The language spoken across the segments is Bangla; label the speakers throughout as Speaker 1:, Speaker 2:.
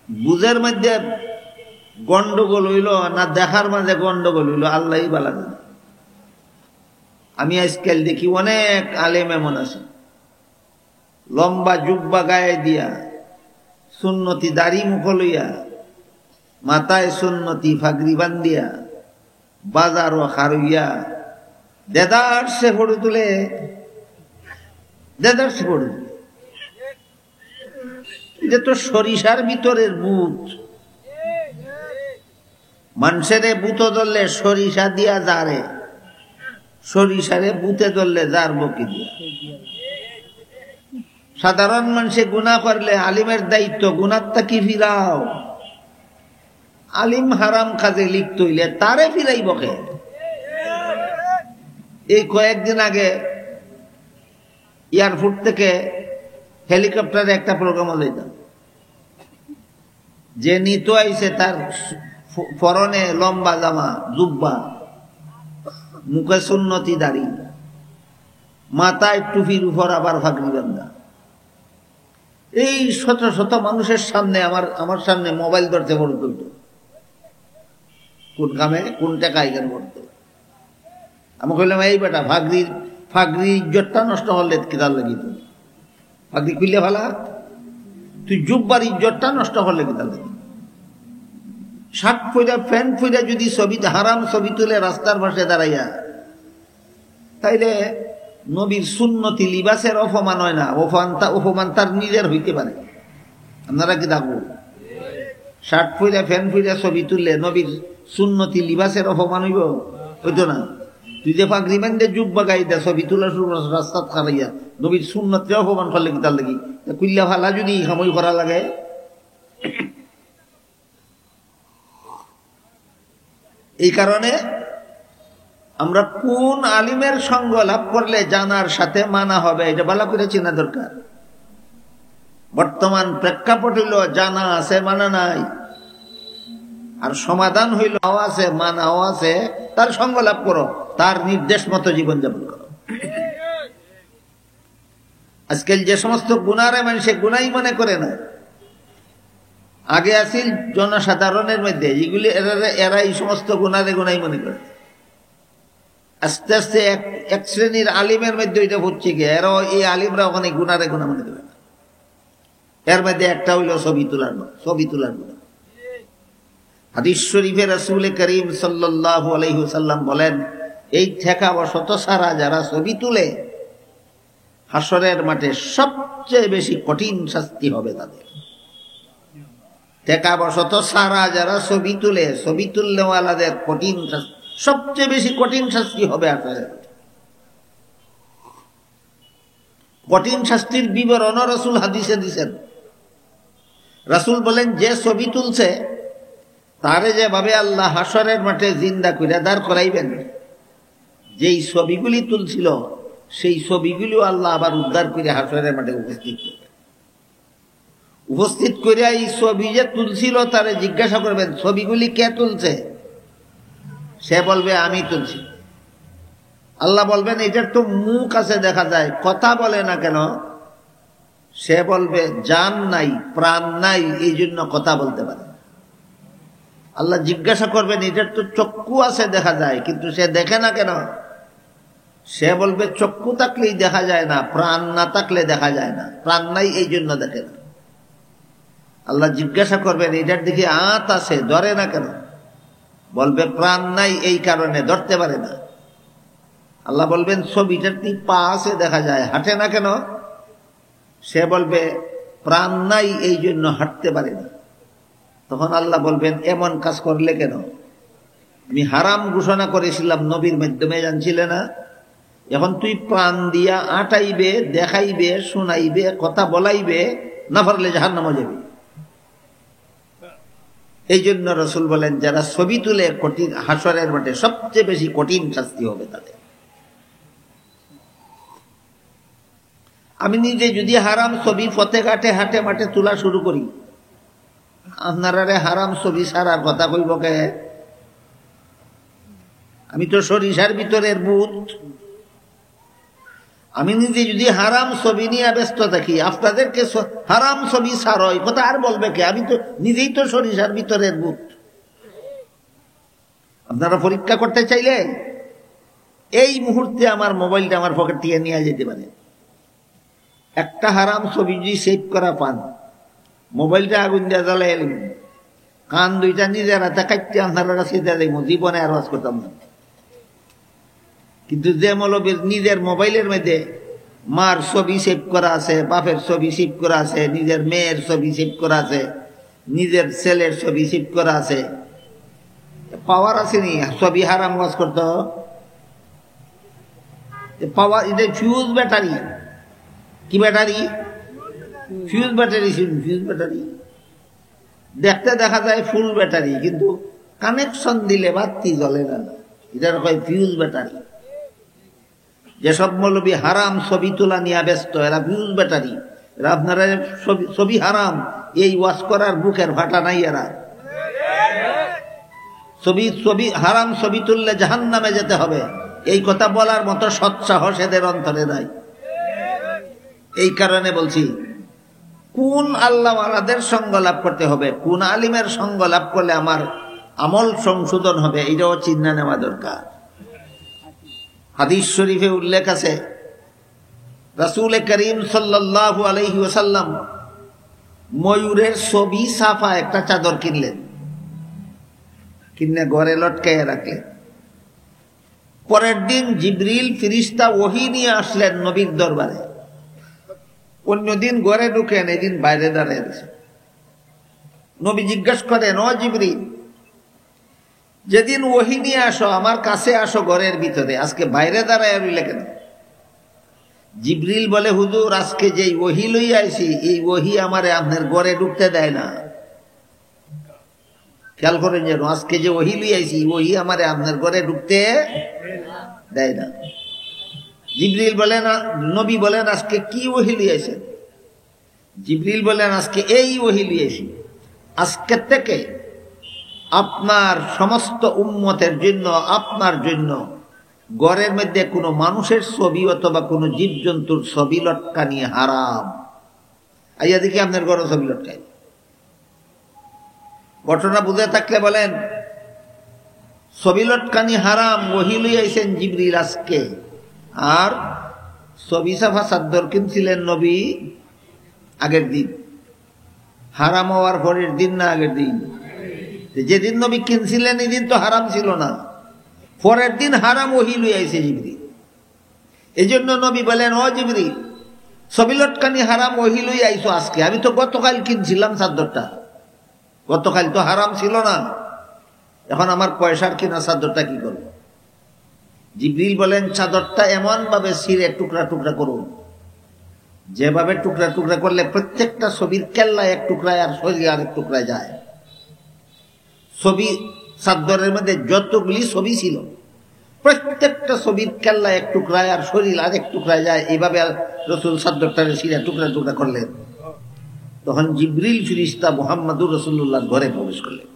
Speaker 1: বুঝের মধ্যে গন্ডগোল হইল না দেখার মাঝে গন্ডগোল হইল, আল্লাহই বালা জানে। আমি আজকাল দেখি অনেক আলেম এমন আছে, লম্বা জুব্বা গায়ে দিয়া, সুন্নতি দাড়ি মুখ লইয়া, মাথায় সুন্নতি ফাগরি বান্ধিয়া, বাজার ও খারইয়া দেদারসে ফটো তুলে, দেদারসে ফটো তুলে। এটা তো সরিষার ভিতরের বুথ। মানুষের বুথ ধরলে সরিষা দিয়া যারে, সরিষারে বুথে ধরলে যার বকি দিয়া। সাধারণ মানুষে গুনাহ করলে আলিমের দায়িত্ব গুনাহটা কি ফিরাও। আলিম হারাম কাজে লিপ্ত হইলে তারে ফিরাই বকে। এই কয়েকদিন আগে এয়ারপোর্ট থেকে হেলিকপ্টারে একটা প্রোগ্রাম হইতাম, যে নিত আইছে তার পরনে লম্বা জামা জুব্বা, মুখে সুন্নতি দাড়ি, মাথায় টুপির উপর আবার ফাগরি বান্ধা। এই শত শত মানুষের সামনে আমার সামনে মোবাইল ধরতে বড় তুলত, কোন কামে কোন টাকায় কেন করতো। আমি কইলাম এই বেটা ফাগরি ইজ্জতটা নষ্ট হলে কিতার লাগি, তুই ফাগরি খুললে ভালা, তুই জুব্বার ইজ্জতটা নষ্ট হলে কিতার লাগি। শার্ট পইরা প্যান্ট পইরা যদি ছবি হারাম ছবি তুলে রাস্তার পাশে দাঁড়াইয়া, তাইলে নবীর সুন্নতি লিবাসের অপমান হয় না? অপমান তার নিজের হইতে পারে। আপনারা কি দেখবো শার্ট পইরা প্যান্ট পইরা ছবি তুললে নবীর সুন্নতি লিবাসের অপমান হইব? হইতো না। তুই যে পাগড়ি বান্ধে জুব্বা গাইদা ছবি তোলা শুরু রাস্তা খারাইয়া নবীর সুন্নতে অপমান করলে কি তার লাগি? কুল্লা ভালা যদি খামই করা লাগে। এই কারণে আমরা কোন আলিমের সঙ্গ লাভ করলে জানার সাথে মানা হবে এটা ভালো করে চেনা দরকার। বর্তমান প্রেক্ষাপট হইল জানা আছে মানা নাই, আর সমাধান হইল আছে মানাও আছে, তার সঙ্গ লাভ করো, তার নির্দেশ মতো জীবনযাপন করো। আজকাল যে সমস্ত গুনারে মানুষে গুনাই মনে করে না, আগে আসিল জনসাধারণের মধ্যে এগুলি এরা এই সমস্ত গুনারে গুনাই মনে করে। আস্তে আস্তে এক শ্রেণীর আলিমের মধ্যে ওইটা হচ্ছে গিয়ে এরাও এই আলিমরা ওখানে গুনারে গুনা মনে করে না। এর মধ্যে একটা হইল ছবি তোলার গুনাহ। হাদিস শরীফে রাসূল করিম সাল্লাল্লাহু আলাইহি ওয়াসাল্লাম বলেন, এই ঠেকা বশত সারা যারা ছবি তুলে হাসরের মাঠে সবচেয়ে বেশি কঠিন শাস্তি হবে তাদের। ঠেকা বশত সারা যারা ছবি তুলে, ছবি তুলনেওয়ালাদের কঠিন শাস্তি, সবচেয়ে বেশি কঠিন শাস্তি হবে হাসরের মাঠে। কঠিন শাস্তির বিবরণ রাসূল হাদিসে দিয়েছেন। রাসূল বলেন, যে ছবি তুলছে তারে যেভাবে আল্লাহ হাসরের মাঠে জিন্দা কইরা দাঁড় করাইবেন, যেই ছবিগুলি তুলছিল সেই ছবিগুলি আল্লাহ আবার উদ্ধার করে হাসরের মাঠে উপস্থিত করিয়া এই ছবি যে তুলছিল তারে জিজ্ঞাসা করবেন, ছবিগুলি কে তুলছে? সে বলবে আমি তুলছি। আল্লাহ বলবেন, এটার তো মুখ আছে দেখা যায়, কথা বলে না কেন? সে বলবে, জান নাই প্রাণ নাই, এই জন্য কথা বলতে পারে। আল্লাহ জিজ্ঞাসা করবেন, এটার তো চক্ষু আছে দেখা যায়, কিন্তু সে দেখে না কেন? সে বলবে, চক্ষু থাকলেই দেখা যায় না, প্রাণ না থাকলে দেখা যায় না, প্রাণ নাই এই জন্য দেখে না। আল্লাহ জিজ্ঞাসা করবেন, এটার দিকে আঁত আছে, ধরে না কেন? বলবে, প্রাণ নাই এই কারণে ধরতে পারে না। আল্লাহ বলবেন, ছবিটার পা আছে দেখা যায়, হাঁটে না কেন? সে বলবে, প্রাণ নাই এই জন্য হাঁটতে পারে না। তখন আল্লাহ বলবেন, এমন কাজ করলে কেন? আমি হারাম ঘোষণা করেছিলাম নবীর মাধ্যমে, জানছিলে না? এখন তুই প্রাণ দিয়া আটাইবে, দেখাইবে, শোনাইবে, কথা বলাইবে, না পারলে জাহান্নামে যাবে। এই জন্য রাসূল বলেন, যারা ছবি তুলে কঠিন হাসরের মাঠে সবচেয়ে বেশি কঠিন শাস্তি হবে তাদের। আমি নিজে যদি হারাম ছবি পথে ঘাটে হাটে মাঠে তোলা শুরু করি, আপনারা হারাম ছবি ছাড়ার কথা কইব কে? আমি তো সরিষার ভিতরের ভূত। আমি নিজে যদি হারাম ছবি নিয়ে ব্যস্ত থাকি, আপনাদেরকে হারাম ছবি নিয়ে ব্যস্ত থাকি, আপনাদেরকে হারাম ছবি ছাড়ো এই কথা আর বলবে কে? আমি তো নিজেই তো সরিষার ভিতরের ভূত। আপনারা পরীক্ষা করতে চাইলে এই মুহূর্তে আমার মোবাইলটা আমার পকেট থেকে নিয়ে যেতে পারে। একটা হারাম ছবি যদি সেভ করা পান, মোবাইলটা আগুন দিয়ে জ্বালাই কান দুইটা নিজের হাতে কাটতে আপনারা কাছে দেবো, জীবনে আর ওয়াজ করতাম না। কিন্তু যে মৌলবীর নিজের মোবাইলের মধ্যে মার ছবি সেভ করা আছে, বাপের ছবি সেভ করা আছে, নিজের মেয়ের ছবি সেভ করা আছে, নিজের ছেলের ছবি সেভ করা আছে, পাওয়ার আসেনি ছবি হারাম ওয়াজ করত। পাওয়ার এটা ফিউজ ব্যাটারি। কি battery? Fuse battery. Fuse battery দেখতে দেখা যায় ফুল ব্যাটারি, কিন্তু কানেকশন দিলে বাতি জ্বলে না, এটার কয় ফিউজ ব্যাটারি। যেসব মৌলবী হারাম ছবি তোলা নিয়ে ব্যস্ত, এরা ফিউজ ব্যাটারি। এরা আপনারা ছবি হারাম এই ওয়াজ করার বুকের ফাটা নাই। এরা ছবি হারাম ছবি তুললে জাহান্নামে যেতে হবে, এই কথা বলার মতো সৎসাহস এদের অন্তরে নাই। এই কারণে বলছি, কোন আল্লাহওয়ালাদের সঙ্গ লাভ করতে হবে, কোন আলিমের সঙ্গ লাভ করলে আমার আমল সংশোধন হবে, এটাও চিন্তা নেওয়া দরকার। হাদিস শরীফে উল্লেখ আছে, রাসূল করিম সাল্লাল্লাহু আলাইহি ওয়াসাল্লাম ময়ূরের ছবি ছাপা একটা চাদর কিনলেন, কিনে ঘরে লটকাইয়া রাখলেন। পরের দিন জিবরিল ফেরেশতা ওহী নিয়ে আসলেন নবীর দরবারে। অন্যদিন ঘরে ঢুকেন, এদিন বাইরে দাঁড়িয়ে আছে। নবী জিজ্ঞাসা করেন, ও জিবরিল, যেদিন ওহী নিয়ে আসো আমার কাছে আসো ঘরের ভিতরে, আজকে বাইরে দাঁড়ায় রইলে কেন? জিবরিল বলে, হুজুর আজকে যেই ওহী লইয়া আইছি এই ওহী আমারে আপনার ঘরে ঢুকতে দেয় না। খেয়াল করেন যেন, আজকে যে ওহী লইয়া আইছি ওহী আমারে আপনার ঘরে ঢুকতে দেয় না। জিবরিল বলেন, নবী বলেন আজকে কি ওহী লইয়া আইছেন? জিবরিল বলেন, আজকে এই ওহী লইয়া আইছি, আজকে থেকে আপনার সমস্ত উম্মতের জন্য, আপনার জন্য ঘরের মধ্যে কোনো মানুষের ছবি অথবা কোনো জীবজন্তুর ছবি লটকানি হারাম। আইয়া দেখি আপনার ঘরে ছবি লটকাই। ঘটনা বুঝে থাকলে বলেন, ছবি লটকানি হারাম, ওহী লইয়া আইছেন জিবরিল আজকে। আর ছবি ছাপা চাদর কিনছিলেন নবী আগের দিন, হারাম হওয়ার পরের দিন না আগের দিন? যেদিন নবী কিনছিলেন এই দিন তো হারাম ছিল না, পরের দিন হারাম ওহী লইয়া আইছে জিবরিল। এই জন্য নবী বলেন, ও জিবরিল, ছবি লটকানি হারাম ওহী লইয়া আইছো আজকে, আমি তো গতকাল কিনছিলাম চাদরটা, গতকাল তো হারাম ছিল না, এখন আমার পয়সার কিনা চাদরটা কি করবো? জিবরিল বলেন, চাদরটা এমন ভাবে ছিঁড়ে টুকরা টুকরা করুন, যেভাবে টুকরা টুকরা করলে প্রত্যেকটা ছবির কেল্লা এক টুকরায় আর শরীর আরেক টুকরায় যায়। ছবি চাদরের মধ্যে যতগুলি ছবি ছিল প্রত্যেকটা ছবির কেল্লা এক টুকরায় আর শরীর আরেক টুকরায় যায়। এইভাবে রাসূল চাদরটারে ছিঁড়ে টুকরা টুকরা করলেন। তখন জিবরিল ফেরেশতা মুহাম্মদুর রাসূলুল্লাহর ঘরে প্রবেশ করলেন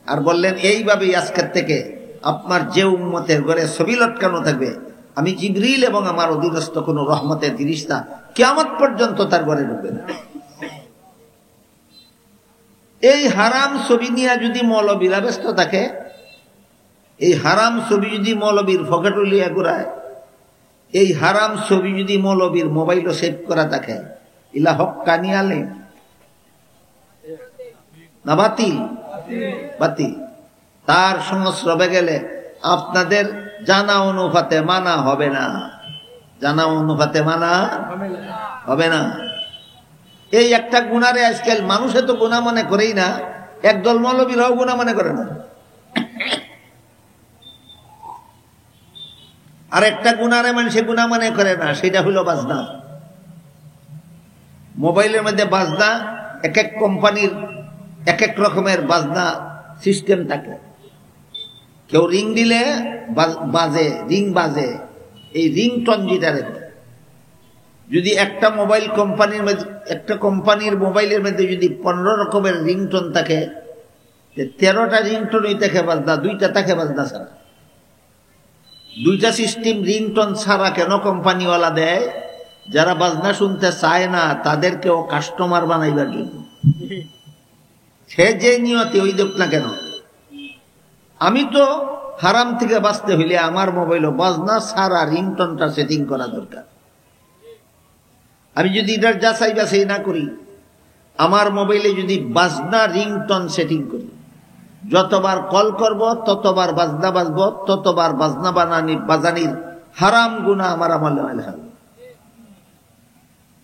Speaker 1: আর বললেন, এইভাবেই আজকের থেকে আপনার যে উম্মতের ঘরে ছবি লটকানো থাকবে, আমি জিবরিল এবং আমার অধীনস্থ কোন রহমতের ফেরেশতা কিয়ামত পর্যন্ত তার ঘরে ঢুকবে না। এই হারাম ছবি নিয়ে যদি মৌলবীরা ব্যস্ত থাকে, এই হারাম ছবি যদি মৌলবীর পকেটে লিয়া ঘুরায়, এই হারাম ছবি যদি মৌলবীর মোবাইলও সেভ করা থাকে, ইলা হক্কানি আলেম না বাতিল? বাতিল। তার সংস্রবে গেলে আপনাদের জানা অনুপাতে মানা হবে না, জানা অনুপাতে মানা হবে না। এই একটা গুনারে আজকাল মানুষে তো গুনাহ মনে করেই না, একদল মৌলবীরাও গুনাহ মনে করে না। আর একটা গুনারে মানুষে গুনাহ মনে করে না, সেটা হলো বাজনা। মোবাইলের মধ্যে বাজনা, এক এক কোম্পানির এক এক রকমের বাজনা সিস্টেম থাকে। কেউ রিং দিলে বাজে, রিং বাজে, এই রিংটোন যেটা রেখে। যদি একটা মোবাইল কোম্পানির মধ্যে, একটা কোম্পানির মোবাইলের মধ্যে যদি 15 রকমের রিংটোন থাকে, 13টা রিংটোনই থাকে বাজনা, 2টা থাকে বাজনা ছাড়া। দুইটা সিস্টেম রিংটোন ছাড়া কেন কোম্পানিওয়ালা দেয়? যারা বাজনা শুনতে চায় না তাদেরকেও কাস্টমার বানাইবার জন্য। সে যে নিয়তে ওই দেখ না কেন। আমি তো হারাম থেকে বাঁচতে হইলে আমার মোবাইলে বাজনা ছাড়া রিংটোনটা সেটিং করা দরকার। আমি যদি এটার যাচাই বাছাই না করি, আমার মোবাইলে যদি বাজনা রিংটোন সেটিং করি, যতবার কল করব ততবার বাজনা বাজব, ততবার বাজনা বাজানির হারাম গুনাহ আমার আমলে হবে।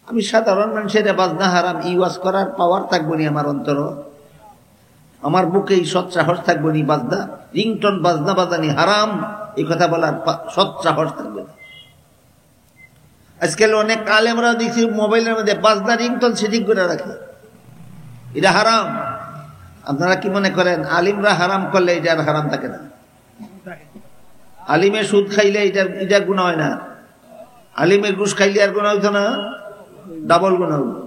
Speaker 1: আমি সাধারণ মানুষের বাজনা হারাম ইউজ করার পাওয়ার থাকবো নি আমার অন্তর, আমার বুকে সৎ সাহস থাকবো নি বাজনা রিংটোন বাজনা বাজানি হারাম এই কথা বলার সৎ সাহস থাকবে না। আজকাল অনেক আলেমরা দেখছি মোবাইলের মধ্যে বাজনা রিংটোন সেটিং করে রাখে, এটা হারাম। আপনারা কি মনে করেন আলিমরা হারাম করলে এটা আর হারাম থাকে না? আলিমে সুদ খাইলে এটা গুনাহ হয় না? আলিমে ঘুষ খাইলে আর গুনাহ হইতো না? ডাবল গুনাহ হইতো।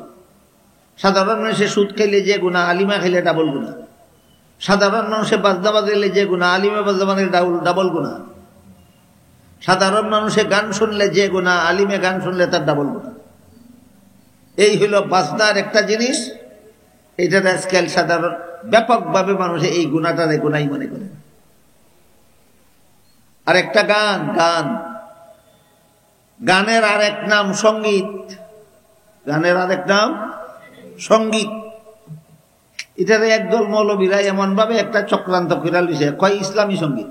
Speaker 1: সাধারণ মানুষে সুদ খাইলে যে গুনাহ, আলিমা খাইলে ডাবল গুনাহ। সাধারণ মানুষে বাজনা বাজাইলে যে গুনাহ, আলিমে বাজনা বাজাইলে ডাবল গুনাহ। সাধারণ মানুষে গান শুনলে যে গুনাহ, আলিমে গান শুনলে তার ডাবল গুনাহ। এই হলো বাজনার একটা জিনিস। এটা আজকাল সাধারণ ব্যাপকভাবে মানুষে এই গুনাহটারে গুনাই মনে করে। আর একটা গানের আরেক নাম সঙ্গীত। গানের আরেক নাম সঙ্গীত। এটারে একদল মৌলবীরা এমন ভাবে একটা চক্রান্ত করে লিখে, কয় ইসলামী সঙ্গীত।